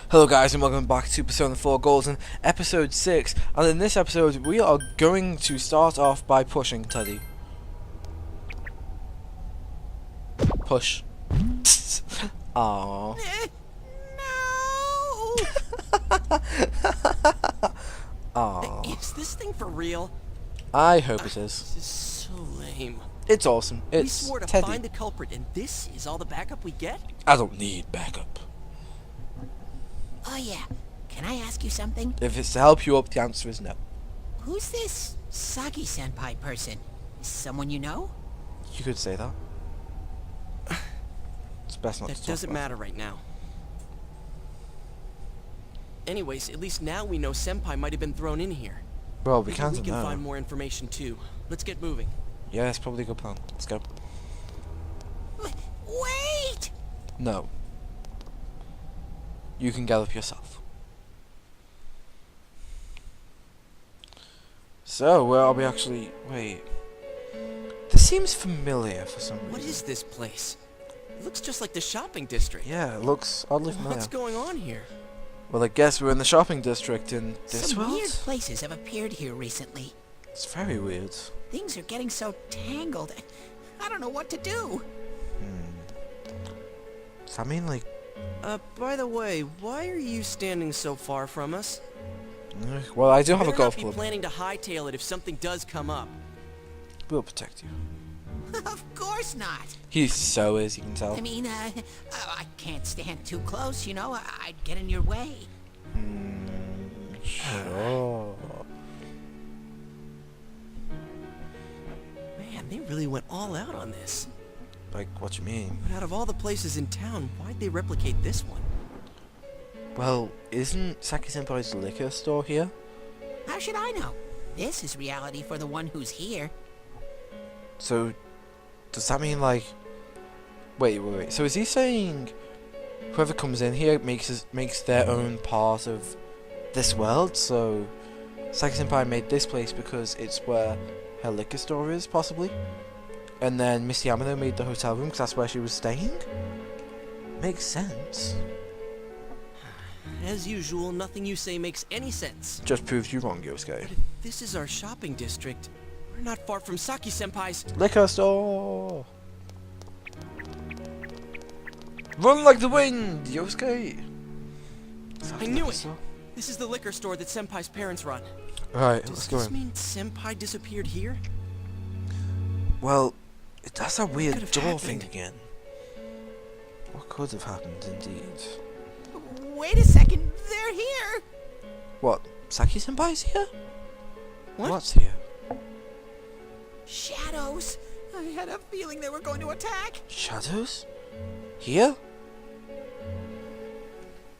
Hello guys and welcome back to Persona 4 Golden episode 6, and in this episode we are going to start off by pushing Teddy. Push. Aww. No! Aww. Is this thing for real? I hope it is. This is so lame. It's awesome. We It's swore to Teddy. find the culprit, and this is all the backup we get? I don't need backup. Oh yeah, can I ask you something? If it's to help you up, the answer is no. Who's this Saki-senpai person? Is someone you know? You could say that. It's best not to That talk doesn't about. matter right now. Anyways, at least now we know Senpai might have been thrown in here. Well, we Maybe can't we can know. find more information too. Let's get moving. Yeah, that's probably a good plan. Let's go. Wait! No. You can gallop yourself. So, where are we actually... Wait. This seems familiar for some reason. What is this place? It looks just like the shopping district. Yeah, it looks oddly familiar. What's going on here? Well, I guess we're in the shopping district in this Some world? weird places have appeared here recently. It's very weird. Things are getting so tangled. I don't know what to do. Does that mean, like... By the way, why are you standing so far from us? Well, I do have a Better golf not be club. planning to hightail it if something does come up. We'll protect you. Of course not. He so is, you can tell. I mean, I can't stand too close, you know? I'd get in your way. Sure. Man, they really went all out on this. Like, what you mean? But out of all the places in town, why'd they replicate this one? Well, isn't Saki-senpai's liquor store here? How should I know? This is reality for the one who's here. So, does that mean, like... Wait. So is he saying whoever comes in here makes their own part of this world? So, Saki-senpai made this place because it's where her liquor store is, possibly? And then Miss Yamano made the hotel room because that's where she was staying? Makes sense. As usual, nothing you say makes any sense. Just proves you wrong, Yosuke. But if this is our shopping district, we're not far from Saki-senpai's. Liquor store! Run like the wind, Yosuke! I knew it! This is the liquor store that Senpai's parents run. Alright, Does let's go this in. mean Senpai disappeared here? Well, that's a weird could've door happened? thing again. What could have happened, indeed? Wait a second, they're here! What? Saki-senpai's here? What? What's here? Shadows! I had a feeling they were going to attack! Shadows? Here?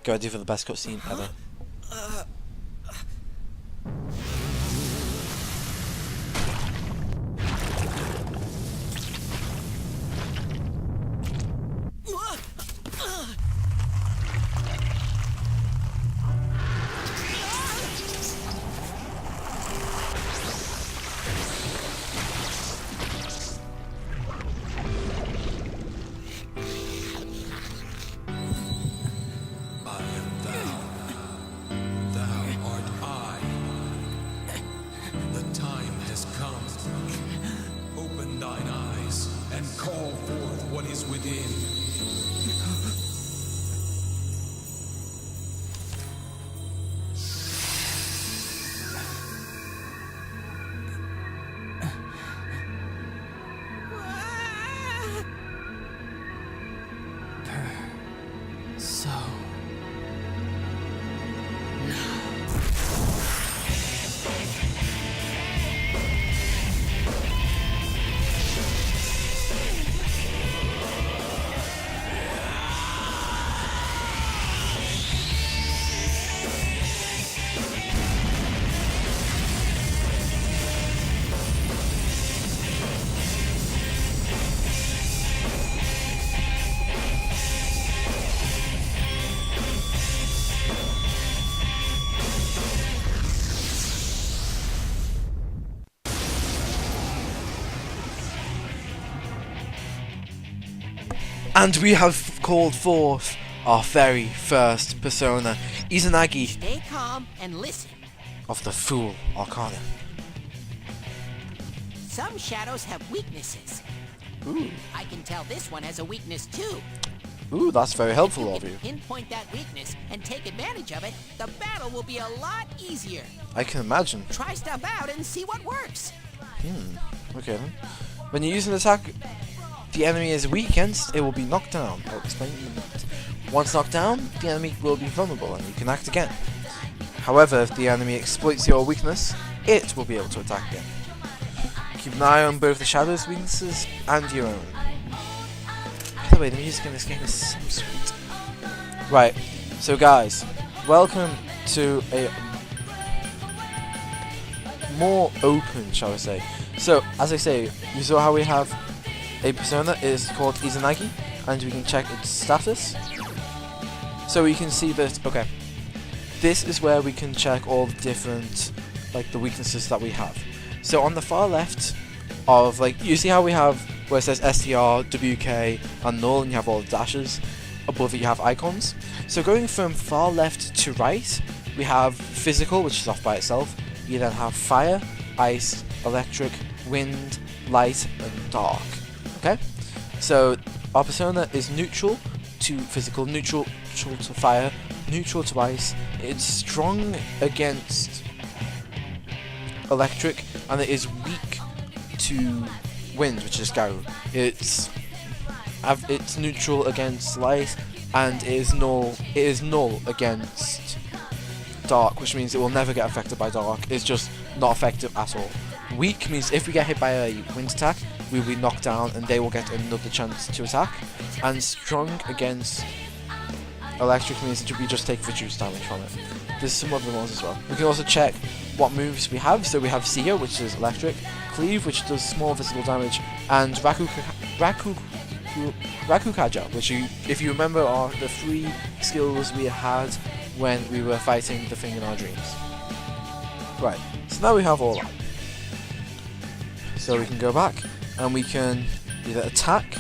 Go do for the best cutscene ever. I am thou. Thou art I. The time has come. Open thine eyes and call forth what is within. So... And we have called forth our very first persona, Izanagi Stay calm and listen. of the Fool Arcana. Some shadows have weaknesses. Ooh, I can tell this one has a weakness too. ooh, that's very helpful of If you. pinpoint that weakness and take advantage of it, the battle will be a lot easier. I can imagine. Try stuff out and see what works. Okay then. When you use an attack the enemy is weak against, it will be knocked down. I'll explain in a minute. Once knocked down, the enemy will be vulnerable and you can act again. However, if the enemy exploits your weakness, it will be able to attack again. Keep an eye on both the Shadow's weaknesses and your own. By the way, the music in this game is so sweet. Right, so guys, welcome to a more open, shall I say. So, as I say, you saw how we have a persona, it is called Izanagi, and we can check its status. So we can see that, okay, this is where we can check all the different, like, the weaknesses that we have. So on the far left of, like, you see how we have where it says STR, WK, and null, and you have all the dashes. Above it you have icons. So going from far left to right, we have physical, which is off by itself. You then have fire, ice, electric, wind, light, and dark. Okay? So our persona is neutral to physical, neutral to fire, neutral to ice. It's strong against electric, and it is weak to wind, which is Garu. It's neutral against light, and it is null against dark, which means it will never get affected by dark. It's just not effective at all. Weak means if we get hit by a wind attack, we will be knocked down and they will get another chance to attack. And strong against electric means that we just take reduced damage from it. There's some other ones as well. We can also check what moves we have. So we have Zio, which is electric, Cleave, which does small visible damage, and Rakukaja, which, if you remember, are the 3 skills we had when we were fighting the thing in our dreams. Right, so now we have all that. So we can go back and we can either attack,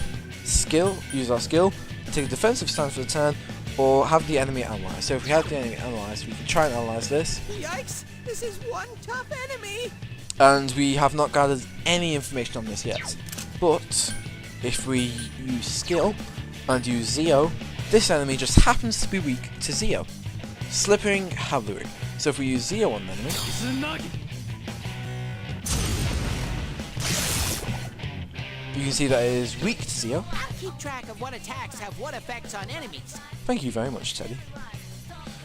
use our skill, take a defensive stance for the turn, or have the enemy analyze. So if we have the enemy analyze, we can try and analyze this. Yikes! This is one tough enemy! And we have not gathered any information on this yet. But if we use skill and use Zio, this enemy just happens to be weak to Zio. Slippering Cavalry. So if we use Zio on the enemy, you can see that it is weak to Zio. I'll keep track of what attacks have what effects on enemies. Thank you very much, Teddy.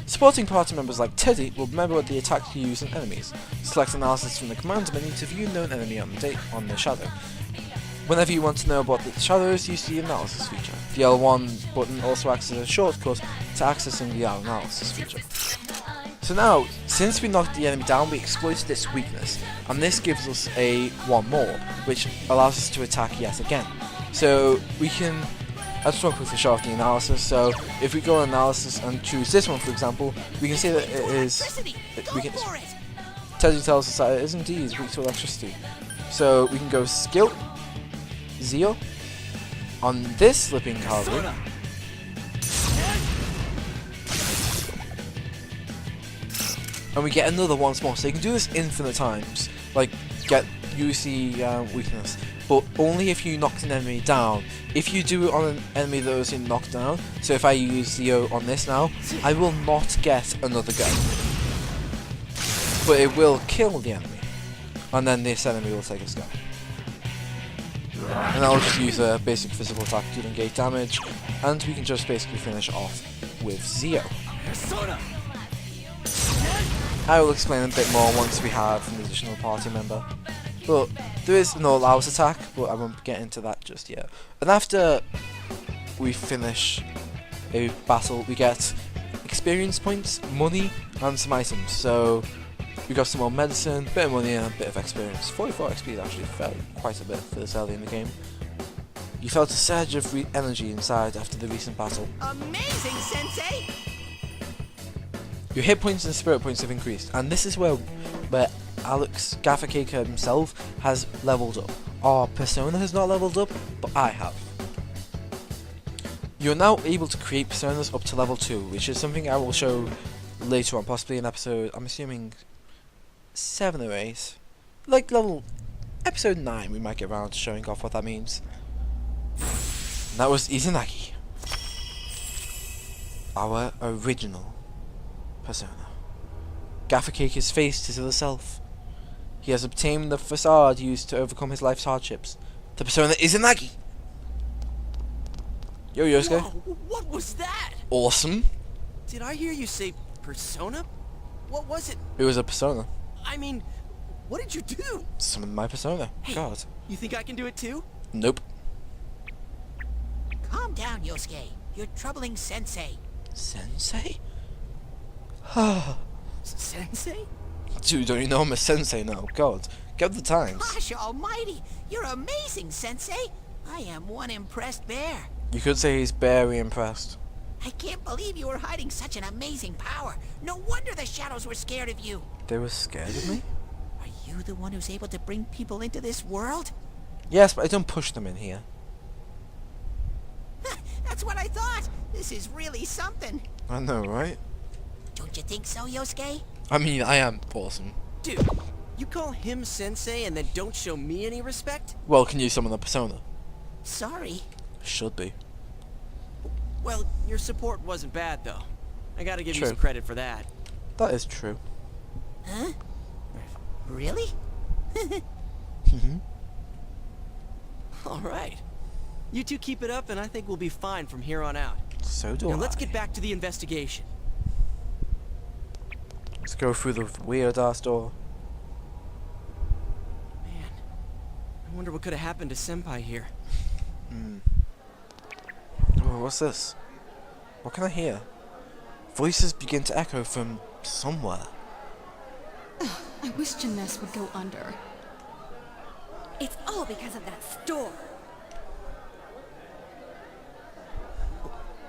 Supporting party members like Teddy will remember what the attack you use on enemies. Select analysis from the command menu to view known enemy on the shadow. Whenever you want to know about the shadows, use the analysis feature. The L1 button also acts as a shortcut to accessing the analysis feature. So now, since we knocked the enemy down, we exploited its weakness, and this gives us a 1 more, which allows us to attack yet again. So we can, I'll just talk quickly show off the analysis. So if we go on analysis and choose this one, for example, we can see that it is, Teddy tells us that it is indeed weak to electricity. So we can go skill, Zio, on this Slipping Cavalry. And we get another once more, so you can do this infinite times, like use the weakness, but only if you knocked an enemy down. If you do it on an enemy that was knocked down, so if I use Zio on this now, I will not get another go, but it will kill the enemy, and then this enemy will take its go. And I'll just use a basic physical attack to negate damage, and we can just basically finish off with Zio. I will explain a bit more once we have an additional party member. But there is an all-out attack, but I won't get into that just yet. And after we finish a battle, we get experience points, money, and some items. So we got some more medicine, a bit of money, and a bit of experience. 44 XP is actually quite a bit for this early in the game. You felt a surge of energy inside after the recent battle. Amazing, Sensei! Your hit points and spirit points have increased, and this is where Alex Gaffer-through himself has leveled up. Our persona has not leveled up, but I have. You're now able to create personas up to level 2, which is something I will show later on, possibly in episode, I'm assuming 7 or 8. Like episode 9 we might get around to showing off what that means. And that was Izanagi. Our original persona. Gaffer Cake has faced his other self. He has obtained the facade used to overcome his life's hardships. The persona Izanagi! Yo, Yosuke. Whoa, what was that? Awesome. Did I hear you say persona? What was it? It was a persona. I mean, what did you do? Summoned my persona. Hey, God. you think I can do it too? Nope. Calm down, Yosuke. You're troubling Sensei. Sensei? Sensei? Dude, don't you know I'm a sensei now? God. Get with the times. Gosh almighty, you're amazing, Sensei. I am one impressed bear. You could say he's very impressed. I can't believe you were hiding such an amazing power. No wonder the shadows were scared of you. They were scared of me? Are you the one who's able to bring people into this world? Yes, but I don't push them in here. That's what I thought. This is really something. I know, right? Don't you think so, Yosuke? I mean, I am awesome. Dude, you call him sensei and then don't show me any respect? Well, can you summon the persona? Sorry. Should be. Well, your support wasn't bad though. I gotta give you True. some credit for that. That is true. Huh? Really? Alright. You two keep it up and I think we'll be fine from here on out. So do Now I. let's get back to the investigation. Let's go through the weird ass door. Man, I wonder what could have happened to Senpai here. Oh, what's this? What can I hear? Voices begin to echo from somewhere. I wish Jeunesse would go under. It's all because of that store.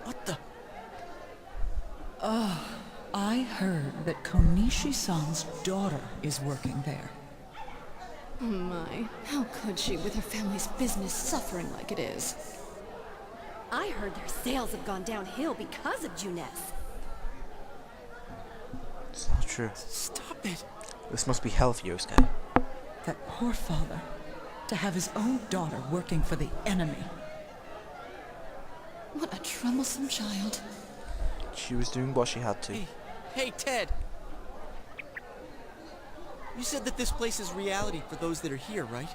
What the? I heard that Konishi-san's daughter is working there. Oh my, how could she with her family's business suffering like it is? I heard their sales have gone downhill because of Jeunesse. It's not true. Stop it. This must be hell for Yosuke. That poor father, to have his own daughter working for the enemy. What a troublesome child. She was doing what she had to. Hey, Ted. You said that this place is reality for those that are here, right?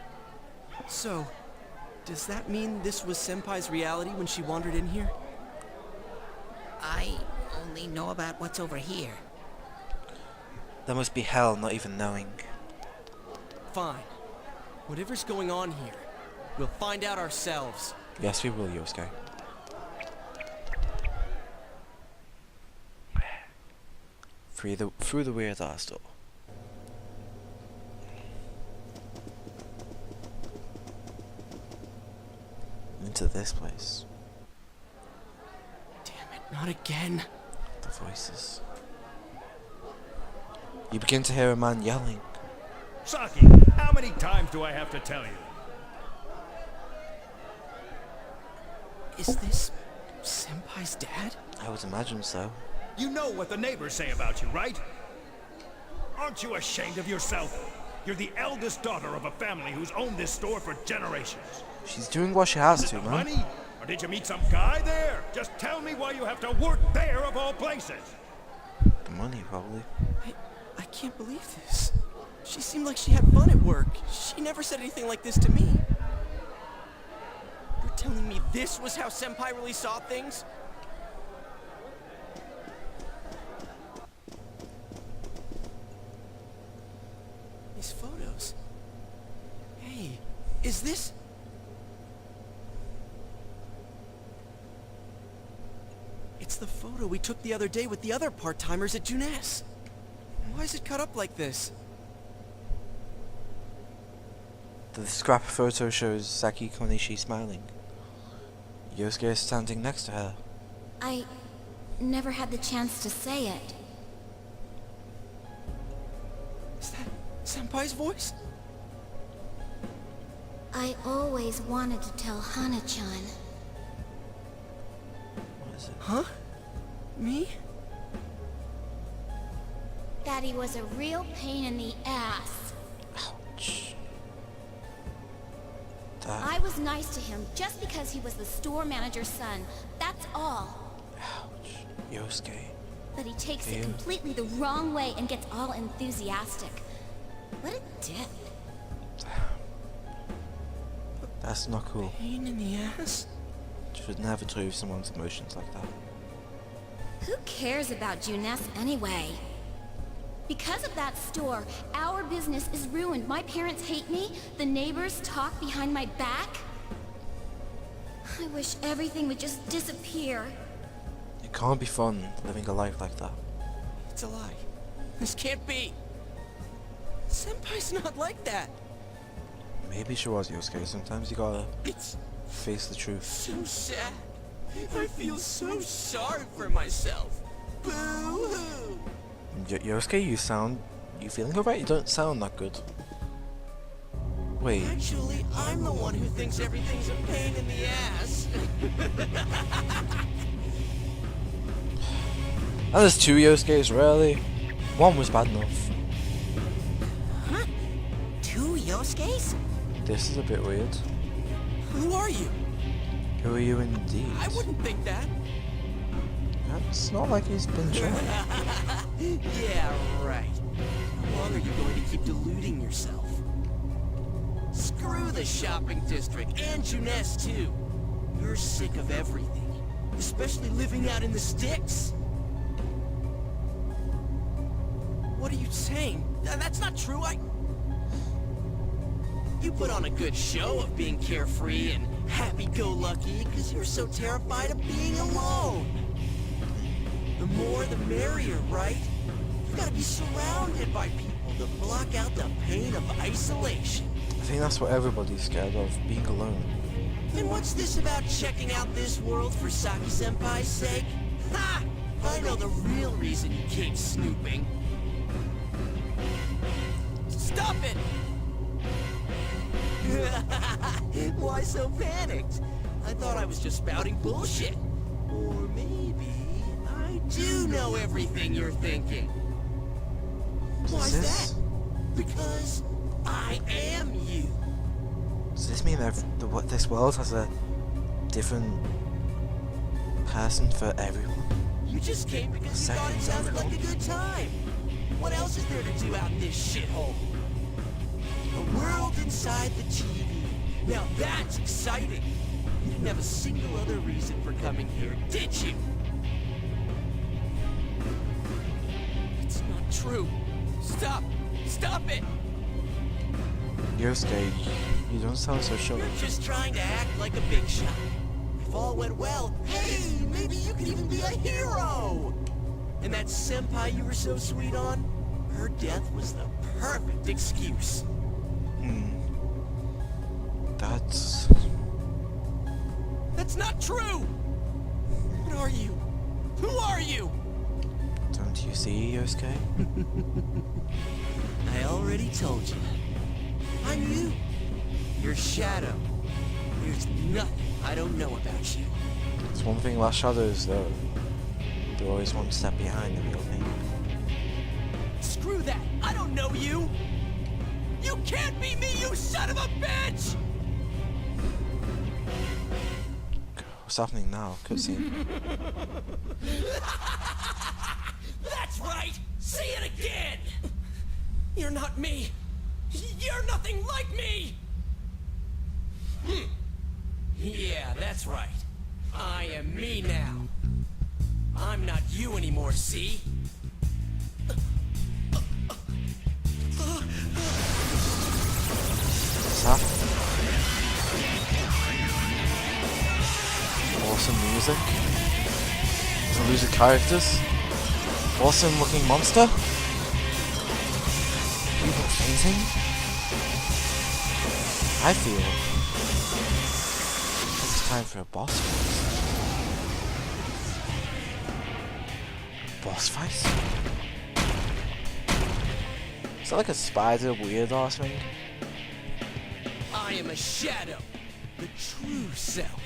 So, does that mean this was Senpai's reality when she wandered in here? I only know about what's over here. There must be hell not even knowing. Fine. Whatever's going on here, we'll find out ourselves. Yes, we will, Yosuke. Through the weird ass door. Into this place. Damn it, not again. The voices. You begin to hear a man yelling. Saki, how many times do I have to tell you? Is this Senpai's dad? I would imagine so. You know what the neighbors say about you, right? Aren't you ashamed of yourself? You're the eldest daughter of a family who's owned this store for generations. She's doing what she has Is to, it the man. money? Or did you meet some guy there? Just tell me why you have to work there of all places. The money, probably. I can't believe this. She seemed like she had fun at work. She never said anything like this to me. You're telling me this was how Senpai really saw things? These photos. Hey, is this... It's the photo we took the other day with the other part-timers at Jeunesse. Why is it cut up like this? The scrap photo shows Saki Konishi smiling. Yosuke is standing next to her. I never had the chance to say it. Is that Senpai's voice? I always wanted to tell Hana-chan. Huh? Me? Daddy was a real pain in the ass. Ouch. I was nice to him just because he was the store manager's son. That's all. Ouch. Yosuke. But he takes Ew. it completely the wrong way and gets all enthusiastic. What a dick. That's not cool. Pain in the ass? Should never prove someone's emotions like that. Who cares about Juness anyway? Because of that store, our business is ruined. My parents hate me. The neighbors talk behind my back. I wish everything would just disappear. It can't be fun living a life like that. It's a lie. This can't be. Senpai's not like that. Maybe she was, Yosuke. Sometimes you gotta It's face the truth. so sad. I feel so sorry for myself. Boo-hoo. Yosuke, you feeling alright? You don't sound that good. Wait, Actually, I'm the one who thinks everything's a pain in the ass. and there's two Yosuke's, really? One was bad enough. Huh? 2 Yosuke's? This is a bit weird. Who are you? Who are you indeed? I wouldn't think that. It's not like he's been trying. Yeah, right. How long are you going to keep deluding yourself? Screw the shopping district and Juness too. You're sick of everything, especially living out in the sticks. What are you saying? That's not true. You put on a good show of being carefree and happy-go-lucky because you're so terrified of being alone. The more the merrier, right? You've got to be surrounded by people to block out the pain of isolation. I think that's what everybody's scared of, being alone. And what's this about checking out this world for Saki-senpai's sake? Ha! I know the real reason you came snooping. Stop it! Why so panicked? I thought I was just spouting bullshit. Or maybe I do know everything you're thinking. Why's this? that? Because I am you. Does this mean that this world has a different person for everyone? You just came because you thought it sounded like a good time. What else is there to do out in this shithole? A world inside the TV. Now that's exciting. You didn't have a single other reason for coming here, did you? It's not true. Stop! Stop it! Yosuke, you don't sound so sure. You're just trying to act like a big shot. If all went well, hey, maybe you could even be a hero! And that senpai you were so sweet on, her death was the perfect excuse. That's not true! What are you? Who are you? Don't you see, Yosuke? I already told you. I'm you. Your shadow. There's nothing I don't know about you. It's one thing about shadows, though. They're always one step behind the real thing. Screw that! I don't know you! You can't be me, you son of a bitch! What's happening now? Cutscene. That's right! Say it again! You're not me! You're nothing like me! Yeah, that's right. I am me now. I'm not you anymore, see? What's happening? Awesome music. Some music characters. Awesome looking monster. People fainting. I feel it's time for a boss fight. Boss fight? Is that like a spider weird ass thing? I am a shadow. The true self.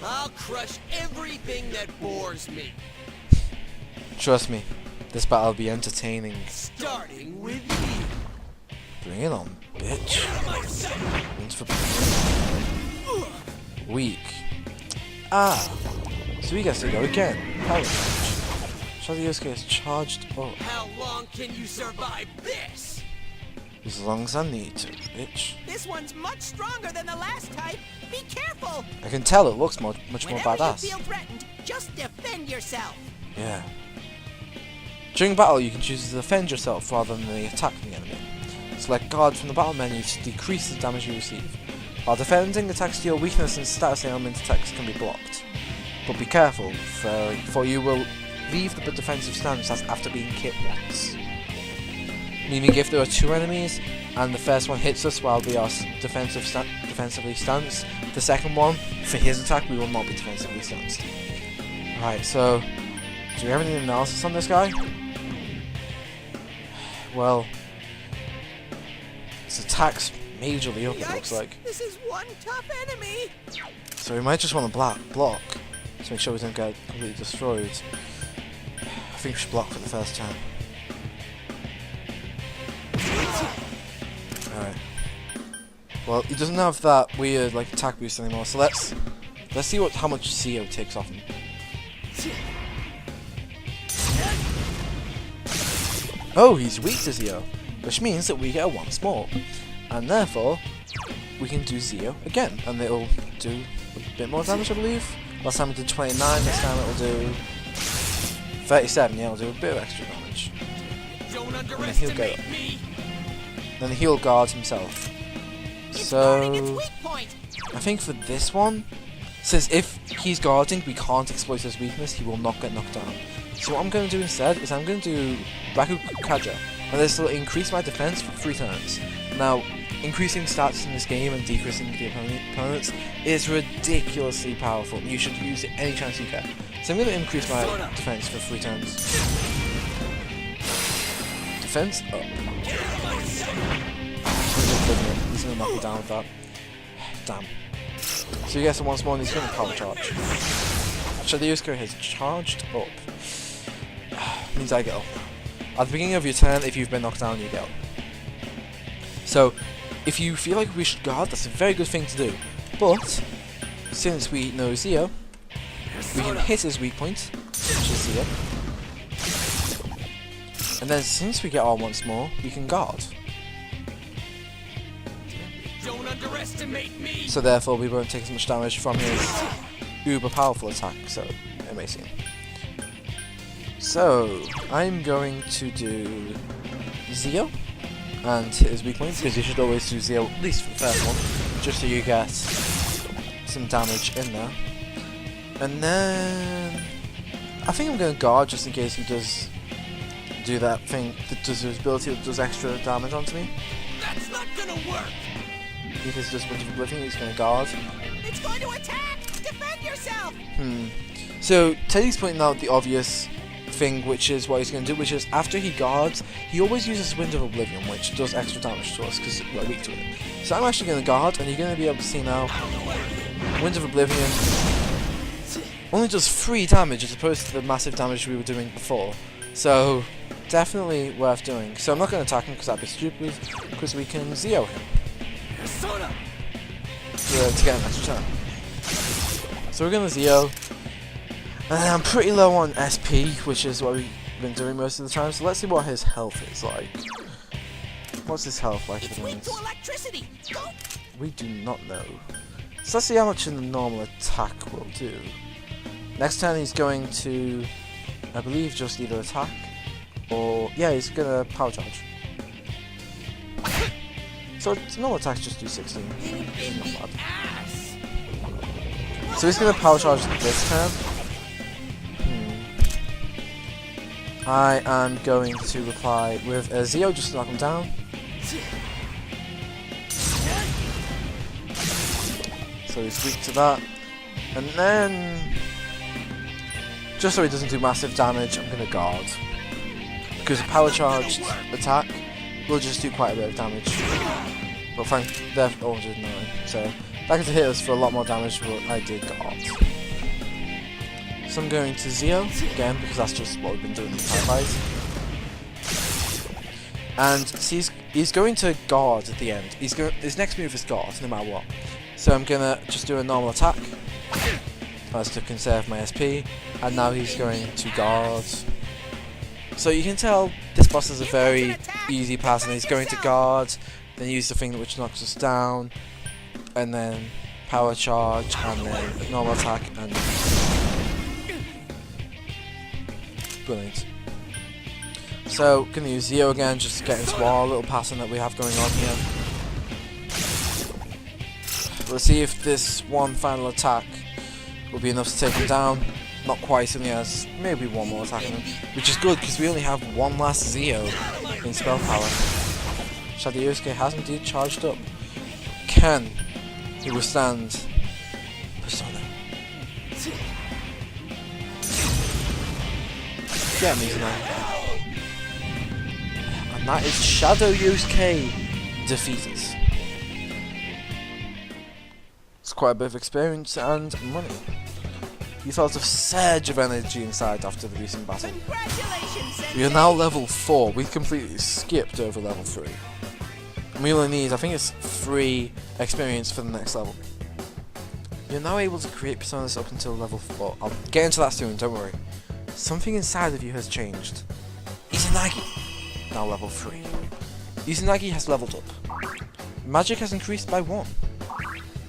I'll crush everything that bores me. Trust me, this battle will be entertaining. Starting with you. Bring it on, bitch. Once for weak. Ah, so he gets to go again. Power charge. Shadiosuke is charged up. How long can you survive this? As long as I need to, bitch. This one's much stronger than the last type. Be careful. I can tell it looks much more Whenever badass. you feel threatened, just defend yourself. Yeah. During battle, you can choose to defend yourself rather than attacking the enemy. Select guard from the battle menu to decrease the damage you receive. While defending, attacks to your weakness and status ailment attacks can be blocked. But be careful, for you will leave the defensive stance after being hit once. Meaning if there are two enemies and the first one hits us while we are defensively stanced, the second one, for his attack, we will not be defensively stanced. Right, so do we have any analysis on this guy? Well, his attack's majorly up, it looks like. This is one tough enemy. So we might just want to block to make sure we don't get completely destroyed. I think we should block for the first time. Alright. Well, he doesn't have that weird like attack boost anymore, so let's see how much CO takes off him. Oh, he's weak to Zio, which means that we get a once more, and therefore we can do Zio again, and it'll do a bit more damage, I believe. Last time we did 29, this time it'll do 37. Yeah, it'll do a bit of extra damage. Don't And then he'll go. underestimate me. Then he'll guard himself. It's So guarding its weak point. I think for this one, since if he's guarding, we can't exploit his weakness, he will not get knocked down. So what I'm going to do instead is I'm going to do Raku Kaja, and this will increase my defense for 3 turns. Now, increasing stats in this game and decreasing the opponents is ridiculously powerful. You should use it any chance you get. So I'm going to increase my defense for 3 turns. Defense up. He's going to knock me down with that. Damn. So he gets it once more and he's going to power charge. Shadiosuke has charged up. Means I get up. At the beginning of your turn, if you've been knocked down, you get up. So, if you feel like we should guard, that's a very good thing to do. But, since we know Zio, we can hit his weak point, which is Zio. And then since we get our once more, we can guard. Don't underestimate me. So therefore we won't take as much damage from his uber powerful attack, so amazing. So, I'm going to do Zio and hit his weak point, because you should always do Zio at least for the first one, just so you get some damage in there. And then I think I'm going to guard just in case he does do that thing that does his ability that does extra damage onto me. That's not gonna work. If it's just Wind of Oblivion, he's going to guard. It's going to attack. Defend yourself. So Teddy's pointing out the obvious thing, which is what he's going to do, which is after he guards, he always uses Wind of Oblivion, which does extra damage to us because we're weak to it. So I'm actually going to guard, and you're going to be able to see now, Wind of Oblivion only does 3 damage as opposed to the massive damage we were doing before. So definitely worth doing. So I'm not going to attack him because that'd be stupid, because we can Zio him to get an extra turn. So we're going to Zio. And I'm pretty low on SP, which is what we've been doing most of the time, so let's see what his health is like. What's his health like? It's weak to electricity. Go. We do not know. So let's see how much in the normal attack will do. Next turn he's going to, I believe, just either attack, or, yeah, he's going to power charge. So normal attacks just do 16. Not bad. So he's going to power charge this turn. I am going to reply with a Zio just to knock him down. So he's weak to that. And then, just so he doesn't do massive damage, I'm going to guard. Because a power charged attack will just do quite a bit of damage. But thank they're all doing 9. So That could hit us for a lot more damage than what I did got. So I'm going to Zio again because that's just what we've been doing in the fight. And he's going to guard at the end. His next move is guard, no matter what. So I'm gonna just do a normal attack. That's to conserve my SP. And now he's going to guard. So you can tell this boss is a very easy pass, and he's going to guard, then use the thing which knocks us down, and then power charge, and then normal attack, and brilliant. So, gonna use Zio again just to get into our little passing that we have going on here. We'll see if this one final attack will be enough to take him down. Not quite, and he has maybe one more attack on him, which is good because we only have one last Zio in spell power. Shadow Yosuke has indeed charged up. Can he withstand Persona? Get me tonight. And that is Shadow Yosuke defeated. It's quite a bit of experience and money. You felt a surge of energy inside after the recent battle. We are now level 4. We completely skipped over level 3. And we only need, I think it's 3 experience for the next level. You're now able to create personas up until level 4. I'll get into that soon, don't worry. Something inside of you has changed. Izanagi, now level 3. Izanagi has leveled up. Magic has increased by 1.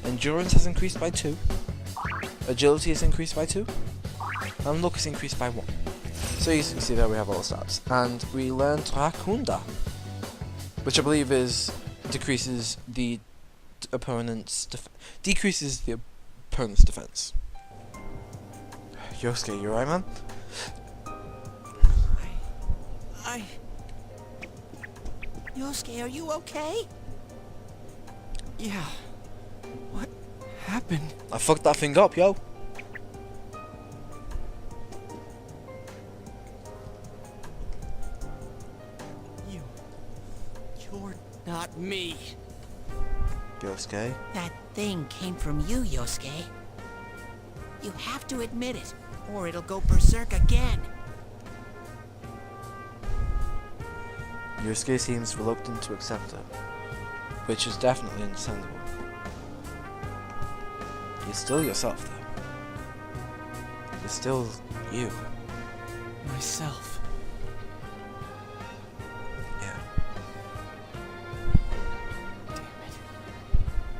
Endurance has increased by 2. Agility is increased by 2, and luck is increased by 1. So you can see there we have all the stats. And we learned Rakunda, which I believe decreases the opponent's defense. Yosuke, you alright, man? Yosuke, are you okay? Yeah. What happened? I fucked that thing up, yo. You're not me. Yosuke? That thing came from you, Yosuke. You have to admit it, or it'll go berserk again. Yosuke seems reluctant to accept it, which is definitely understandable. You're still yourself, though. You're still you. Myself. Yeah. Damn it.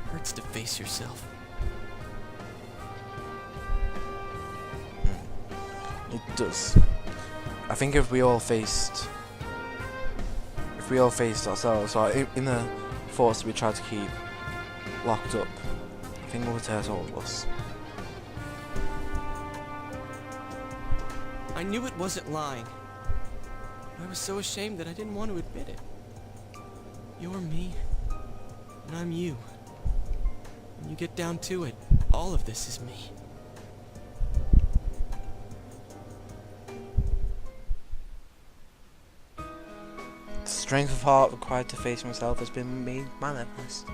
Hurts to face yourself. It does. I think if we all faced ourselves, or in the force we tried to keep locked up, I think it would hurt all of us. I knew it wasn't lying. I was so ashamed that I didn't want to admit it. You're me, and I'm you. When you get down to it, all of this is me. The strength of heart required to face myself has been made manifest.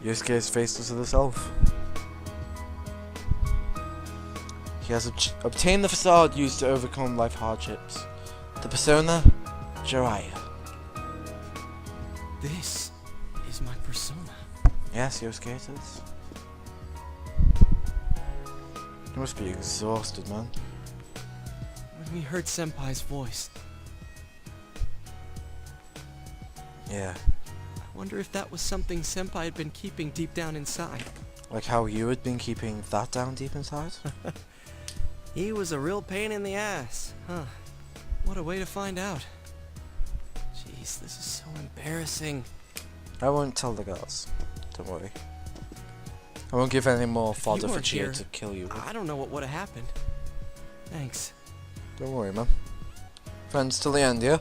Yosuke is faceless to the self. He has obtained the facade used to overcome life hardships. The persona, Jiraiya. This is my persona. Yes, Yosuke it is. You must be exhausted, man. When we heard Senpai's voice, Yeah. I wonder if that was something Senpai had been keeping deep down inside. Like how you had been keeping that down deep inside? He was a real pain in the ass, huh? What a way to find out. Jeez, this is so embarrassing. I won't tell the girls. Don't worry. I won't give any more fodder for weren't Chia here, to kill you with. I don't know what would have happened. Thanks. Don't worry, man. Friends till the end, yeah?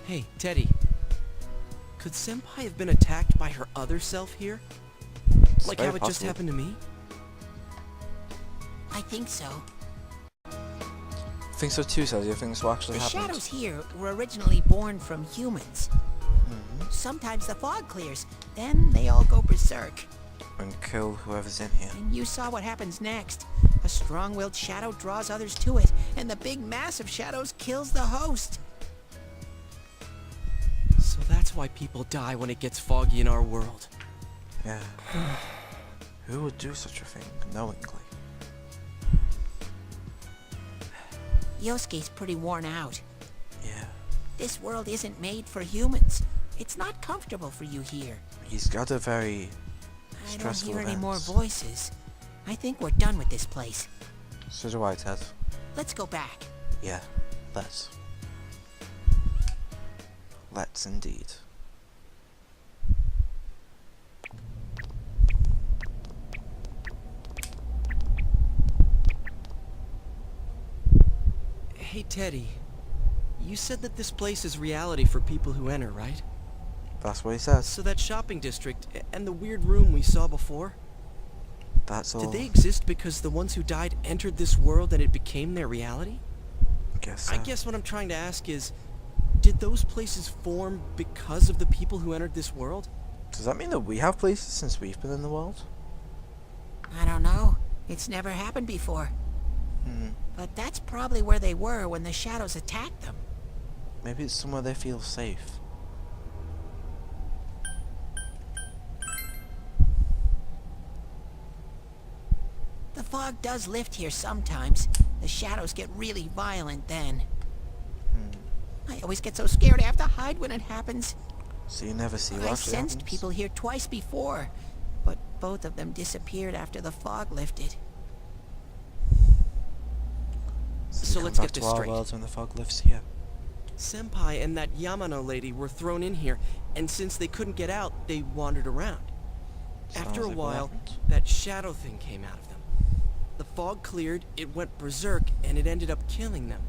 Hey, Teddy. Could Senpai have been attacked by her other self here? Like very how it just possible. happened to me? I think so. I think so too, says you think this will actually The happen? shadows here were originally born from humans. Sometimes the fog clears, then they all go berserk. And kill whoever's in here. And you saw what happens next. A strong-willed shadow draws others to it, and the big mass of shadows kills the host. So that's why people die when it gets foggy in our world. Yeah. Who would do such a thing, knowingly? Yosuke's pretty worn out. Yeah. This world isn't made for humans. It's not comfortable for you here. He's got a very I don't stressful hear any more events. voices. I think we're done with this place. So do I, Ted. Let's go back. Yeah, let's. Let's indeed. Hey, Teddy. You said that this place is reality for people who enter, right? That's what he says. So that shopping district and the weird room we saw before, That's all. did they exist because the ones who died entered this world and it became their reality? Guess so. I guess what I'm trying to ask is, did those places form because of the people who entered this world? Does that mean that we have places since we've been in the world? I don't know. It's never happened before. Hmm. But that's probably where they were when the shadows attacked them. Maybe it's somewhere they feel safe. The fog does lift here sometimes. The shadows get really violent then. I always get so scared I have to hide when it happens. So you never see what I actually sensed happens? people here twice before, but both of them disappeared after the fog lifted. So you let's come get back this to our straight. world when the fog lifts here. Senpai and that Yamano lady were thrown in here, and since they couldn't get out, they wandered around. After a Sounds like what while, happened. that shadow thing came out of them. The fog cleared, it went berserk, and it ended up killing them.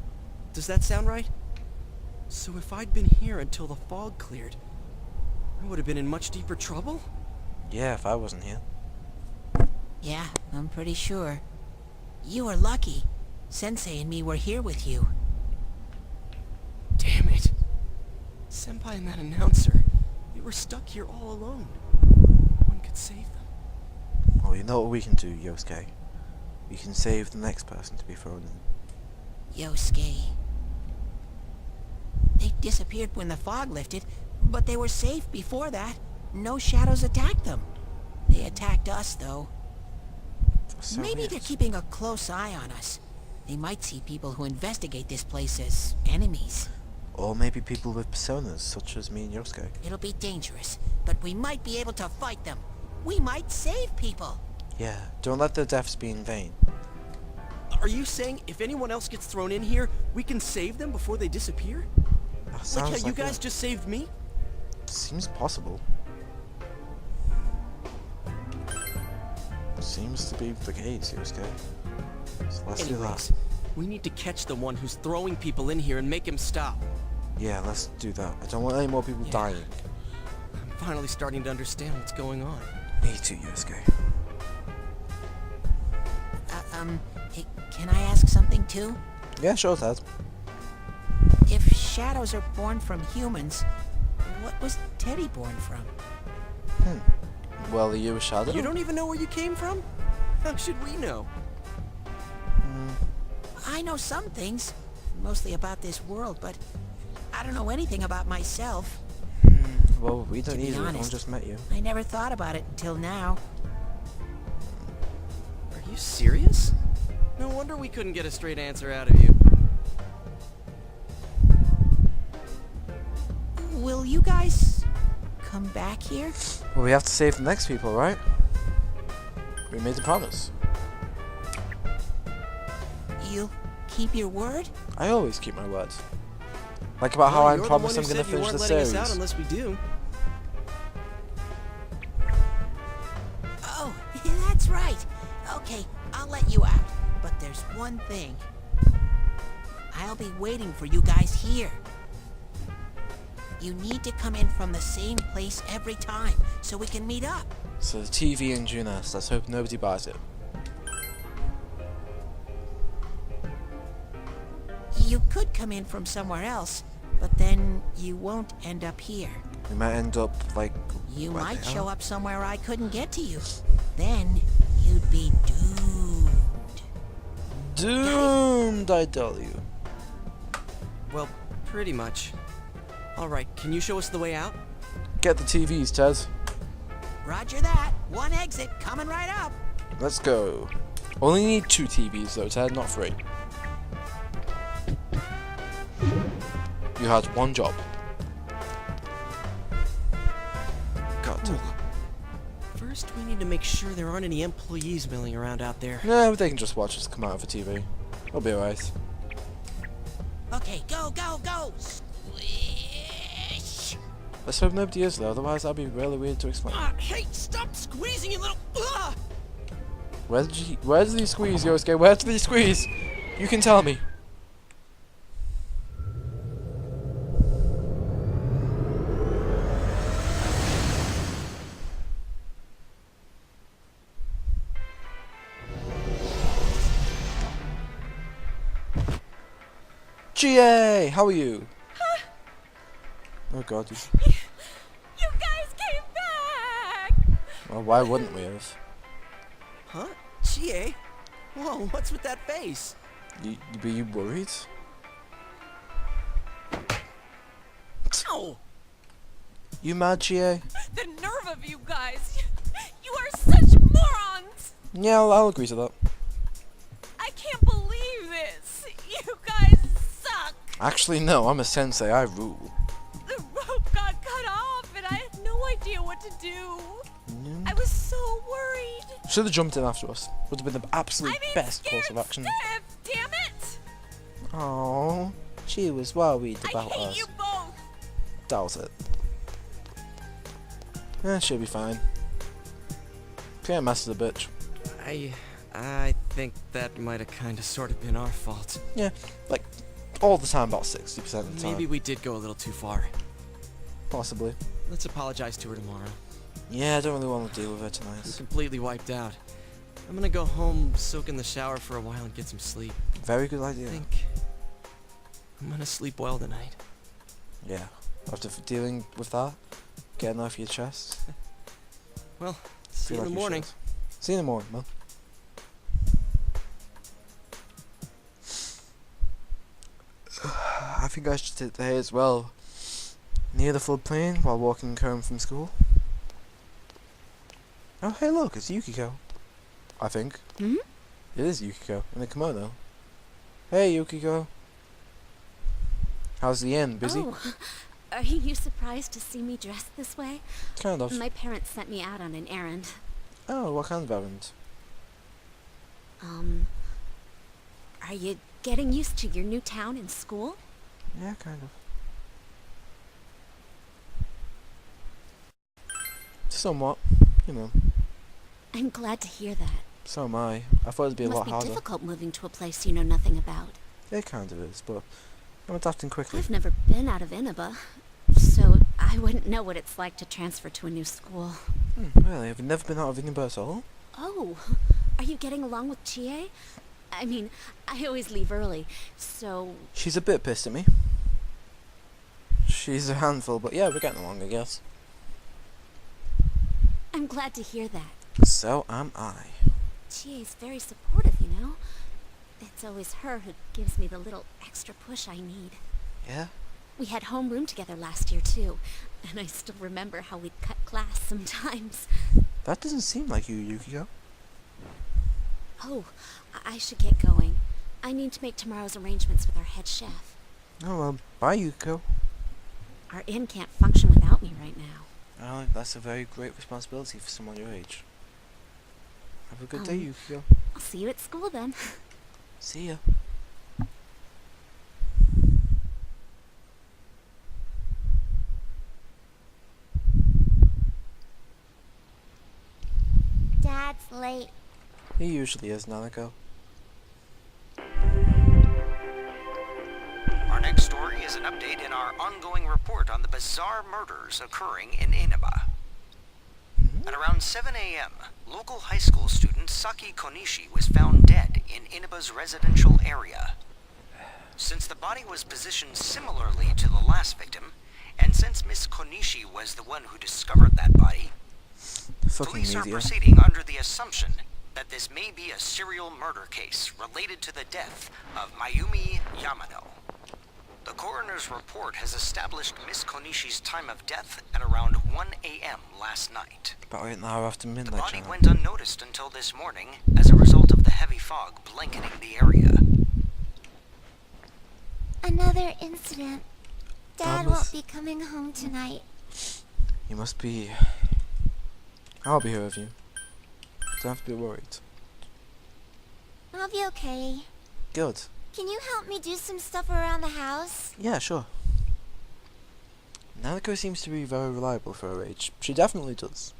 Does that sound right? So if I'd been here until the fog cleared, I would have been in much deeper trouble? Yeah, if I wasn't here. Yeah, I'm pretty sure. You were lucky. Sensei and me were here with you. Damn it. Senpai and that announcer, they were stuck here all alone. No one could save them. Oh, you know what we can do, Yosuke? We can save the next person to be thrown in. Yosuke. They disappeared when the fog lifted, but they were safe before that. No shadows attacked them. They attacked us, though. So Maybe weird. they're keeping a close eye on us. They might see people who investigate this place as enemies. Or maybe people with personas, such as me and Yosuke. It'll be dangerous, but we might be able to fight them. We might save people. Yeah, don't let their deaths be in vain. Are you saying if anyone else gets thrown in here, we can save them before they disappear? That Like sounds how you like guys it. just saved me? Seems possible. Seems to be the case, Yosuke. So let's do that. Anyways, we need to catch the one who's throwing people in here and make him stop. Yeah, let's do that. I don't want any more people Yeah. dying. I'm finally starting to understand what's going on. Me too, Yosuke. Hey, can I ask something too? Yeah, sure, Ted. If shadows are born from humans, what was Teddy born from? Well, are you a shadow? You don't even know where you came from? How should we know? I know some things, mostly about this world, but I don't know anything about myself. Well, we don't To be either. Everyone honest, just met you. I never thought about it until now. Are you serious? No wonder we couldn't get a straight answer out of you. Will you guys come back here? Well, we have to save the next people, right? We made a promise. You'll keep your word? I always keep my words. Like about how Well, I you're the promised one I'm who gonna said you finish weren't the letting series. us out unless we do. Oh, that's right. Okay, I'll let you out. But there's one thing. I'll be waiting for you guys here. You need to come in from the same place every time, so we can meet up. So the TV and Junas. Let's hope nobody buys it. You could come in from somewhere else, but then you won't end up here. We might end up like. You where might they show are. up somewhere I couldn't get to you. Then you'd be doomed. Doomed, I tell you. Well, pretty much. Alright, can you show us the way out? Get the TVs, Ted. Roger that. One exit coming right up. Let's go. Only need 2 TVs though, Ted, not 3. You had 1 job. God damn. First, we need to make sure there aren't any employees milling around out there. Yeah, but they can just watch us come out of a TV. It'll be alright. Okay, go, go, go. Squish. Let's hope nobody is though, otherwise that'd be really weird to explain. Hey, stop squeezing, you little... Where did he squeeze, Yosuke? Where did he squeeze? You can tell me. GA! How are you? Oh god. You guys came back! Well, why wouldn't we have? Huh? GA? Whoa, what's with that face? Were you worried? Ow! You mad, GA? The nerve of you guys! You are such morons! Yeah, I'll agree to that. I can't believe this! You guys suck! Actually, no, I'm a sensei, I rule. The rope got cut off and I had no idea what to do. I was so worried. Should have jumped in after us. Would have been the absolute I'm best scared course of action. stiff, damn it! Oh, she was worried I about hate us. you both! Doubt it. Eh, she'll be fine. Can't mess with the bitch. I think that might have kind of sort of been our fault. Yeah, like all the time, about 60% of the time. Maybe we did go a little too far. Possibly. Let's apologize to her tomorrow. Yeah, I don't really want to deal with her I'm tonight. completely wiped out. I'm gonna go home, soak in the shower for a while, and get some sleep. Very good idea. I think I'm gonna sleep well tonight. Yeah. After dealing with that, getting off your chest. Well, see you in the morning. See you in the morning, man. I think I should sit there as well, near the floodplain while walking home from school. Oh, hey, look, it's Yukiko. I think. Hmm? It is Yukiko in a kimono. Hey, Yukiko. How's the inn? Busy? Oh, are you surprised to see me dressed this way? Kind of. My parents sent me out on an errand. Oh, what kind of errand? Are you getting used to your new town and school? Yeah, kind of. Somewhat. You know. I'm glad to hear that. So am I. I thought it'd be a Must lot be harder. difficult moving to a place you know nothing about. It kind of is, but I'm adapting quickly. I've never been out of Inaba, so I wouldn't know what it's like to transfer to a new school. Really? Have you never been out of Inaba at all? Oh, are you getting along with Chie? I mean, I always leave early, so... She's a bit pissed at me. She's a handful, but yeah, we're getting along, I guess. I'm glad to hear that. So am I. Chie's very supportive, you know? It's always her who gives me the little extra push I need. Yeah? We had homeroom together last year, too, and I still remember how we'd cut class sometimes. That doesn't seem like you, Yukiko. Oh, I should get going. I need to make tomorrow's arrangements with our head chef. Oh well, bye, Yukiko. Our inn can't function without me right now. Oh, that's a very great responsibility for someone your age. Have a good day, Yukiko. I'll see you at school then. See ya. Dad's late. He usually is, Nanako. Our next story is an update in our ongoing report on the bizarre murders occurring in Inaba. At around 7 a.m., local high school student Saki Konishi was found dead in Inaba's residential area. Since the body was positioned similarly to the last victim, and since Miss Konishi was the one who discovered that body, police are proceeding under the assumption that this may be a serial murder case related to the death of Mayumi Yamano. The coroner's report has established Miss Konishi's time of death at around 1 a.m. last night. About an hour after midnight. The body went unnoticed until this morning as a result of the heavy fog blanketing the area. Another incident. Dad won't be coming home tonight. You must be... I'll be here with you. Don't have to be worried. I'll be okay. Good. Can you help me do some stuff around the house? Yeah, sure. Nanako seems to be very reliable for her age. She definitely does.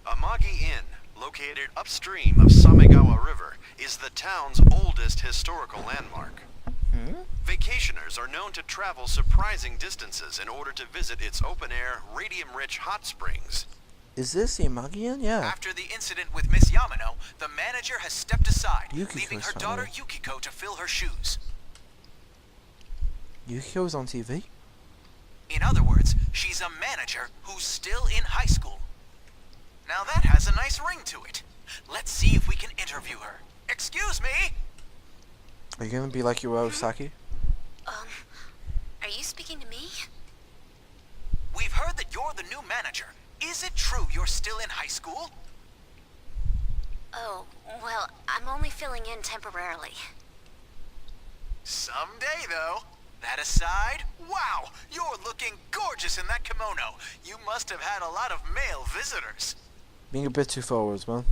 Amagi Inn, located upstream of Samegawa River, is the town's oldest historical landmark. Vacationers are known to travel surprising distances in order to visit its open-air, radium-rich hot springs. Is this the Amagi Inn? Yeah. After the incident with Miss Yamano, the manager has stepped aside, leaving her daughter family. Yukiko to fill her shoes. Yukiko's on TV? In other words, she's a manager who's still in high school. Now that has a nice ring to it. Let's see if we can interview her. Excuse me? Are you gonna be like your Saki? Are you speaking to me? We've heard that you're the new manager. Is it true you're still in high school? Oh, well, I'm only filling in temporarily. Someday, though. That aside, wow, you're looking gorgeous in that kimono. You must have had a lot of male visitors. Being a bit too forward, man.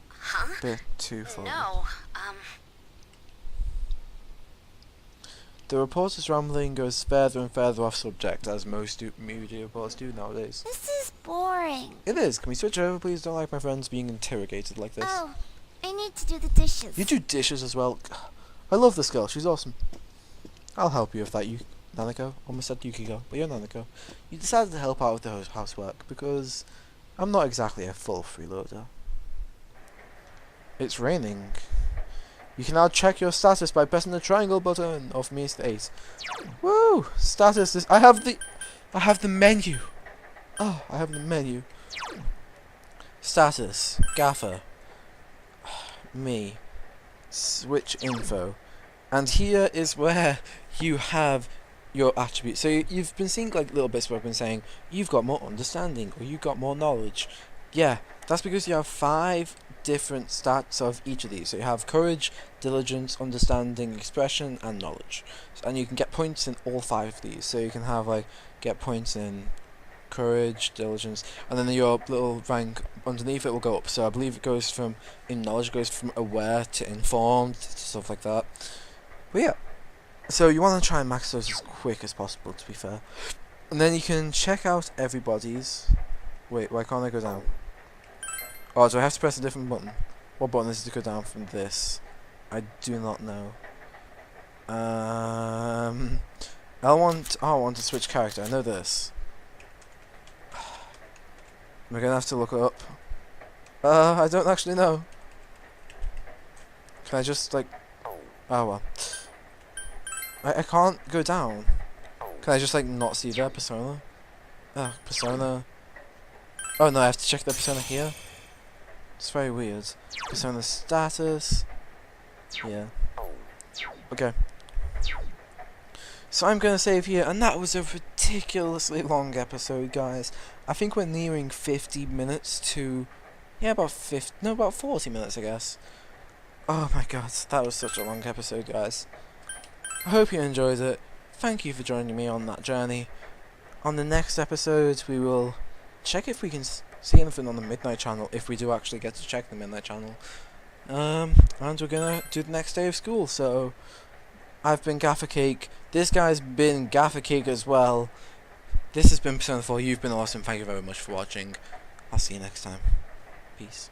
Huh? Bit too forward. No, The reporter's rambling goes further and further off subject, as most media reports do nowadays. This is boring. It is. Can we switch over, please? Don't like my friends being interrogated like this. Oh, I need to do the dishes. You do dishes as well. I love this girl. She's awesome. I'll help you with that, Nanako. Almost said Yukiko, but you're Nanako. You decided to help out with the housework because I'm not exactly a full freeloader. It's raining. You can now check your status by pressing the triangle button. Or for me, it's the 8. Woo! Status is... I have the menu. Oh, I have the menu. Status. Gaffer. Me. Switch info. And here is where you have your attributes. So you've been seeing like little bits where I've been saying, you've got more understanding, or you've got more knowledge. Yeah, that's because you have 5 different stats of each of these. So you have courage, diligence, understanding, expression, and knowledge. And you can get points in all 5 of these. So you can have like get points in courage, diligence, and then your little rank underneath it will go up. So I believe it goes from in knowledge, it goes from aware to informed, stuff like that. But yeah, so you want to try and max those as quick as possible, to be fair. And then you can check out everybody's. Wait, why can't I go down? Oh, do I have to press a different button? What button is it to go down from this? I do not know. I want to switch character. I know this. We're gonna have to look it up. I don't actually know. Can I just like? Oh well. I can't go down. Can I just like not see their persona? Persona. Oh no, I have to check their persona here. It's very weird. Persona status. Yeah. Okay. So I'm gonna save here, and that was a ridiculously long episode, guys. I think we're nearing 50 minutes to... Yeah, about 40 minutes, I guess. Oh my god, that was such a long episode, guys. I hope you enjoyed it. Thank you for joining me on that journey. On the next episode, we will check if we can see anything on the Midnight Channel, if we do actually get to check the Midnight Channel. And we're gonna do the next day of school, so... I've been Gaffer Cake. This guy's been Gaffer Cake as well. This has been Persona 4. You've been awesome. Thank you very much for watching. I'll see you next time. Peace.